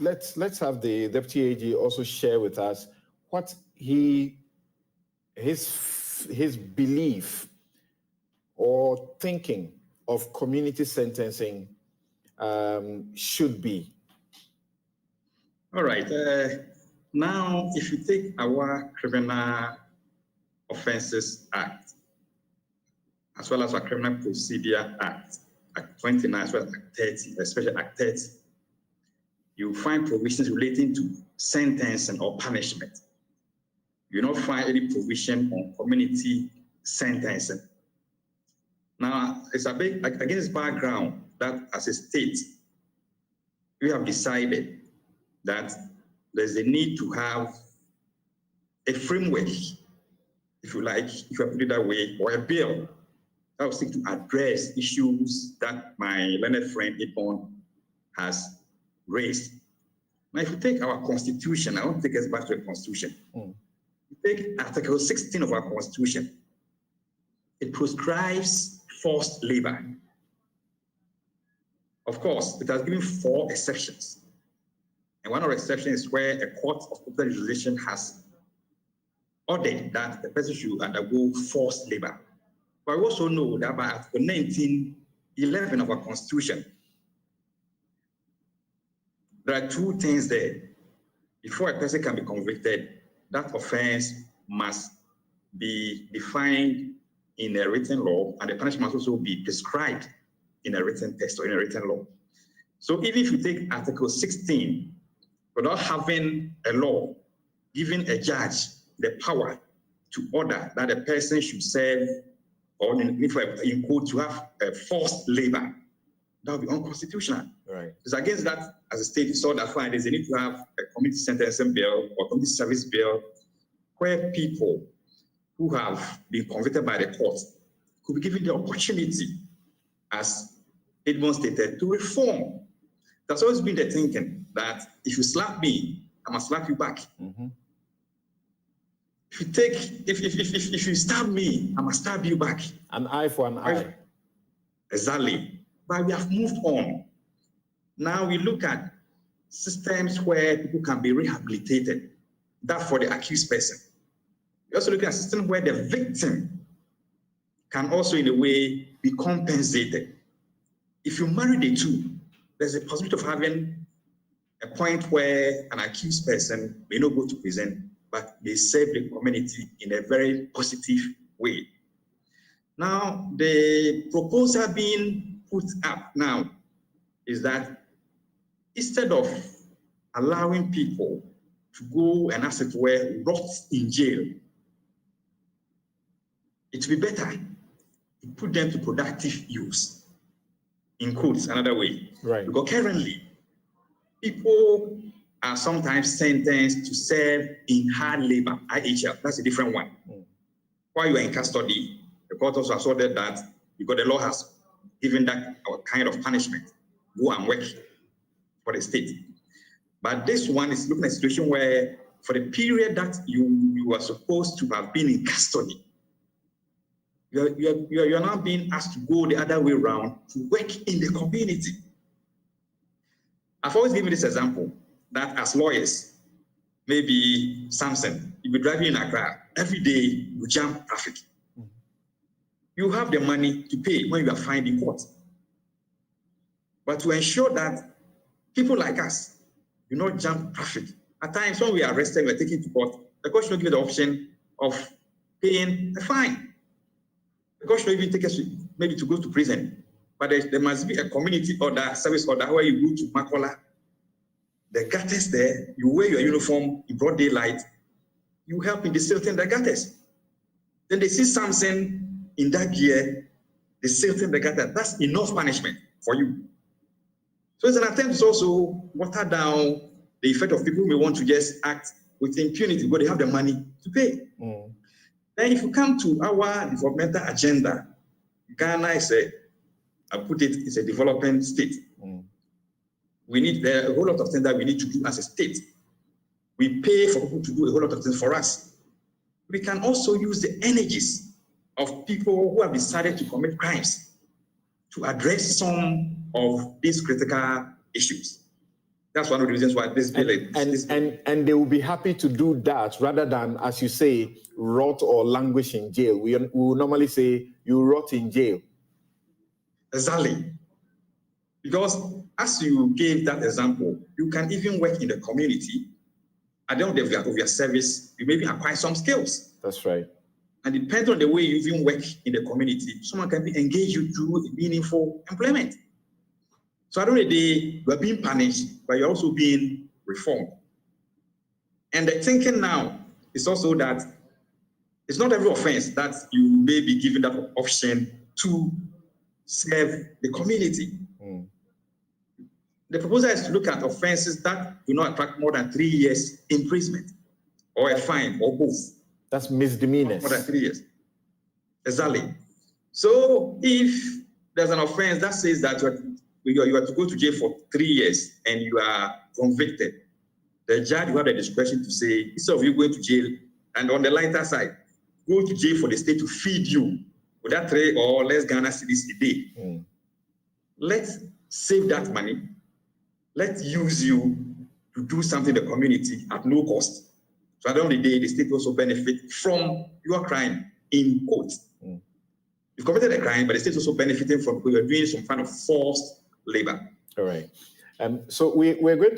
let's have the Deputy AG also share with us what his belief or thinking of community sentencing should be. All right. Now, if you take our Criminal Offences Act, as well as our Criminal Procedure Act, Act 29, as well as Act 30, especially Act 30, you find provisions relating to sentencing or punishment. You don't find any provision on community sentencing. Now, it's a bit against background that as a state, we have decided that there's a need to have a framework, if you like, if you put it that way, or a bill that will seek to address issues that my learned friend Yeboah has raised. Now, if you take our Constitution, I want to take us back to the Constitution. You take Article 16 of our Constitution. It prescribes forced labor. Of course, it has given 4 exceptions. And one of the exceptions is where a court of popular jurisdiction has ordered that the person should undergo forced labor. But we also know that by Article 1911 of our Constitution, there are 2 things there. Before a person can be convicted, that offense must be defined in a written law, and the punishment must also be prescribed in a written text or in a written law. So even if you take Article 16, without having a law giving a judge the power to order that a person should serve, or in quote, to have a forced labor, that would be unconstitutional. Right. It's against that as a state. You saw that fine. There's a need to have a community sentencing bill or community service bill where people who have been convicted by the court could be given the opportunity, as Edmond stated, to reform. That's always been the thinking that if you slap me, I must slap you back. Mm-hmm. If you stab me, I must stab you back. An eye for an eye. Exactly. But we have moved on. Now we look at systems where people can be rehabilitated. That for the accused person. We also look at a system where the victim can also, in a way, be compensated. If you marry the two, there's a possibility of having a point where an accused person may not go to prison, but they serve the community in a very positive way. Now, the proposal being put up now is that instead of allowing people to go and, as it were, rot in jail, it would be better to put them to productive use, in quotes, another way. Right. Because currently, people are sometimes sentenced to serve in hard labor, IHL. That's a different one. While you are in custody, the court also has ordered that, because the law has given that kind of punishment, go and work for the state. But this one is looking at a situation where, for the period that you are supposed to have been in custody, you are now being asked to go the other way around to work in the community. I've always given this example that as lawyers, maybe Samson, you'll be driving in Accra, every day you jam traffic. You have the money to pay when you are fined in court. But to ensure that people like us do not jam traffic, at times when we are arrested, we are taken to court, the court should not give you the option of paying a fine. The court should not even take us maybe to go to prison. But there must be a community order, service order, where you go to Makola, the gutters there, you wear your uniform in broad daylight, you help in desilting the gutters. Then they see something in that gear, they silting the gutter. That's enough punishment for you. So it's an attempt to also water down the effect of people who may want to just act with impunity, but they have the money to pay. Then if you come to our developmental agenda, Ghana is it's a developing state. We need a whole lot of things that we need to do as a state. We pay for people to do a whole lot of things for us. We can also use the energies of people who have decided to commit crimes to address some of these critical issues. That's one of the reasons why this bill and they will be happy to do that rather than, as you say, rot or languish in jail. We will normally say you rot in jail. Exactly. Because as you gave that example, you can even work in the community. At the end of your service, you maybe acquire some skills. That's right. And depending on the way you even work in the community, someone can engage you through meaningful employment. So at the end of the day, you are being punished, but you're also being reformed. And the thinking now is also that it's not every offense that you may be given that option to serve the community. Mm. The proposal is to look at offenses that do not attract more than 3 years imprisonment or a fine or both. That's misdemeanors. More than 3 years. Exactly. So if there's an offense that says that you are to go to jail for 3 years and you are convicted, the judge will have the discretion to say, instead of you going to jail, and on the lighter side, go to jail for the state to feed you with that 3 or less Ghana cedis a day. Mm. Let's save that money. Let's use you to do something in the community at no cost. So at the end of the day, the state also benefit from your crime in court. Mm. You've committed a crime, but the state also benefiting from because you're doing some kind of forced labor. All right. So we're going to